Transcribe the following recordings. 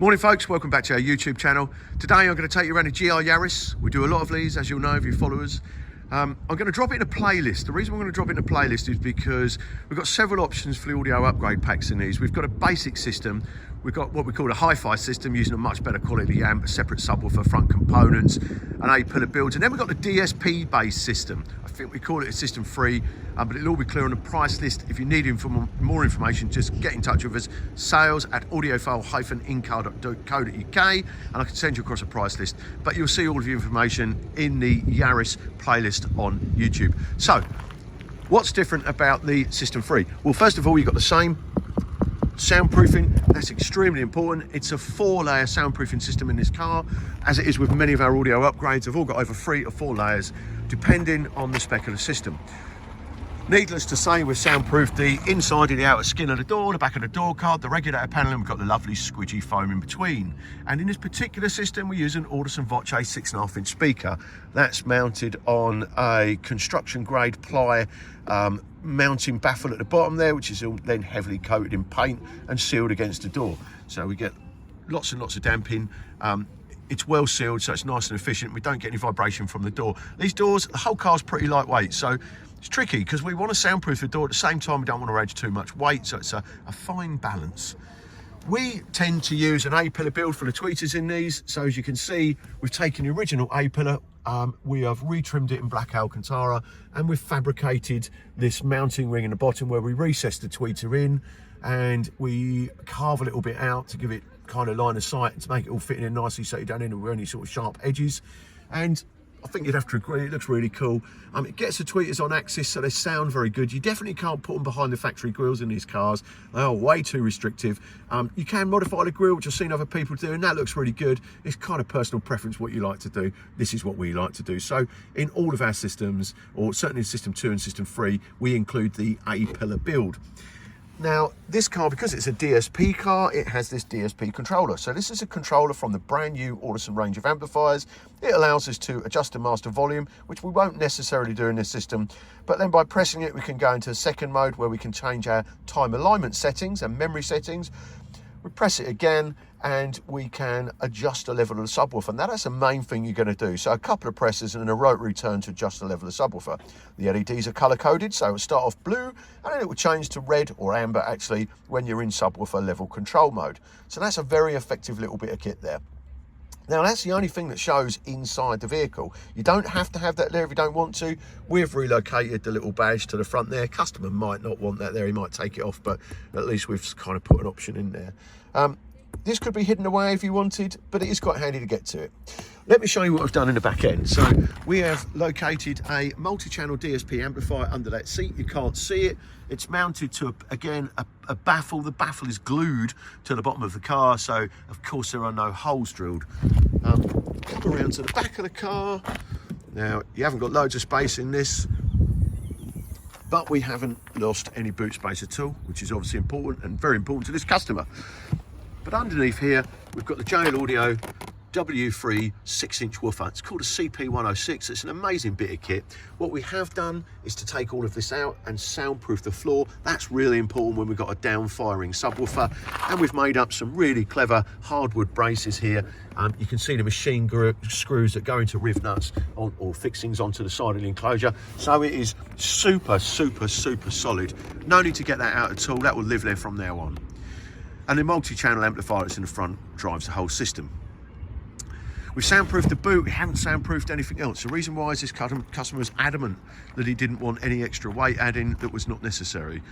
Morning folks, welcome back to our YouTube channel. Today I'm going to take you around a GR Yaris. We do a lot of these, as you'll know if you follow us. I'm going to drop it in a playlist. The reason we're going to drop it in a playlist is because we've got several options for the audio upgrade packs in these. We've got a basic system. We've got what we call a hi-fi system using a much better quality amp, a separate subwoofer, front components, an 8-pillar build. And then we've got the DSP based system. I think we call it a system free, but it'll all be clear on the price list. If you need more information, just get in touch with us. Sales at Audiofile-Incar.co.uk, and I can send you across a price list. But you'll see all of the information in the Yaris playlist on YouTube. So, what's different about the system free? Well, first of all, you've got the same soundproofing. That's extremely important. It's a 4-layer soundproofing system in this car, as it is with many of our audio upgrades. They've all got over 3 or 4 layers, depending on the spec of the system. Needless to say, we've soundproofed the inside and the outer skin of the door, the back of the door card, the regulator panel, and we've got the lovely squidgy foam in between. And in this particular system, we use an Audison Voce 6.5-inch speaker. That's mounted on a construction-grade ply mounting baffle at the bottom there, which is then heavily coated in paint and sealed against the door. So we get lots and lots of damping. It's well sealed, so it's nice and efficient. We don't get any vibration from the door. These doors, the whole car's pretty lightweight, so it's tricky because we want to soundproof the door. At the same time, we don't want to add too much weight, so it's a fine balance. We tend to use an A-pillar build for the tweeters in these. So as you can see, we've taken the original A-pillar, we have retrimmed it in black Alcantara, and we've fabricated this mounting ring in the bottom where we recess the tweeter in, and we carve a little bit out to give it kind of line of sight to make it all fit in nicely, so you don't end up with any sort of sharp edges. And I think you'd have to agree, it looks really cool. It gets the tweeters on axis, so they sound very good. You definitely can't put them behind the factory grills in these cars. They are way too restrictive. You can modify the grill, which I've seen other people do, and that looks really good. It's kind of personal preference what you like to do. This is what we like to do. So in all of our systems, or certainly in System 2 and System 3, we include the A-pillar build. Now, this car, because it's a DSP car, it has this DSP controller. So this is a controller from the brand new Audison range of amplifiers. It allows us to adjust the master volume, which we won't necessarily do in this system. But then by pressing it, we can go into second mode where we can change our time alignment settings and memory settings. We press it again and we can adjust the level of the subwoofer, and that's the main thing you're going to do. So a couple of presses and a rotary turn to adjust the level of the subwoofer. The LEDs are color coded, so it'll start off blue and then it will change to red or amber actually when you're in subwoofer level control mode. So that's a very effective little bit of kit there. Now that's the only thing that shows inside the vehicle. You don't have to have that there if you don't want to. We've relocated the little badge to the front there. Customer might not want that there, he might take it off, but at least we've kind of put an option in there. This could be hidden away if you wanted, but it is quite handy to get to it. Let me show you what I've done in the back end. So we have located a multi-channel DSP amplifier under that seat. You can't see it. It's mounted to, again, a baffle. The baffle is glued to the bottom of the car, so of course there are no holes drilled. Come around to the back of the car. Now, you haven't got loads of space in this, but we haven't lost any boot space at all, which is obviously important and very important to this customer. But underneath here, we've got the JL Audio W3 6-inch woofer. It's called a CP106. It's an amazing bit of kit. What we have done is to take all of this out and soundproof the floor. That's really important when we've got a down-firing subwoofer. And we've made up some really clever hardwood braces here. You can see the machine screws that go into riv nuts or fixings onto the side of the enclosure. So it is super, super, super solid. No need to get that out at all. That will live there from now on. And the multi-channel amplifier that's in the front drives the whole system. We've soundproofed the boot, we haven't soundproofed anything else. The reason why is this customer was adamant that he didn't want any extra weight adding that was not necessary.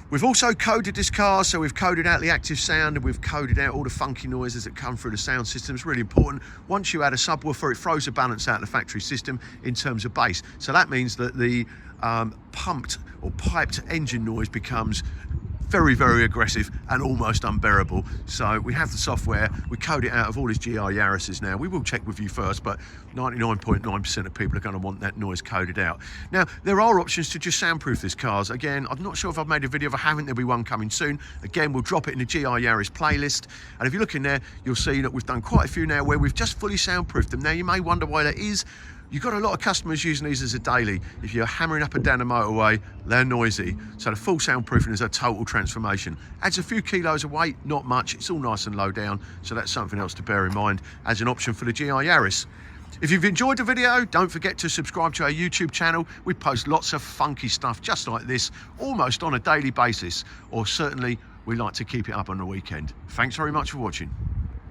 We've also coded this car, so we've coded out the active sound and we've coded out all the funky noises that come through the sound system. It's really important. Once you add a subwoofer, it throws the balance out of the factory system in terms of bass. So that means that the pumped or piped engine noise becomes very, very aggressive and almost unbearable. So we have the software, we code it out of all his GR Yarises now. We will check with you first, but 99.9% of people are going to want that noise coded out. Now, there are options to just soundproof this cars. Again, I'm not sure if I've made a video. If I haven't, there'll be one coming soon. Again, we'll drop it in the GR Yaris playlist. And if you look in there, you'll see that we've done quite a few now where we've just fully soundproofed them. Now, you may wonder why that is. You've got a lot of customers using these as a daily. If you're hammering up and down the motorway, they're noisy. So the full soundproofing is a total transformation. Adds a few kilos of weight, not much. It's all nice and low down. So that's something else to bear in mind as an option for the GR Yaris. If you've enjoyed the video, don't forget to subscribe to our YouTube channel. We post lots of funky stuff just like this, almost on a daily basis, or certainly we like to keep it up on the weekend. Thanks very much for watching.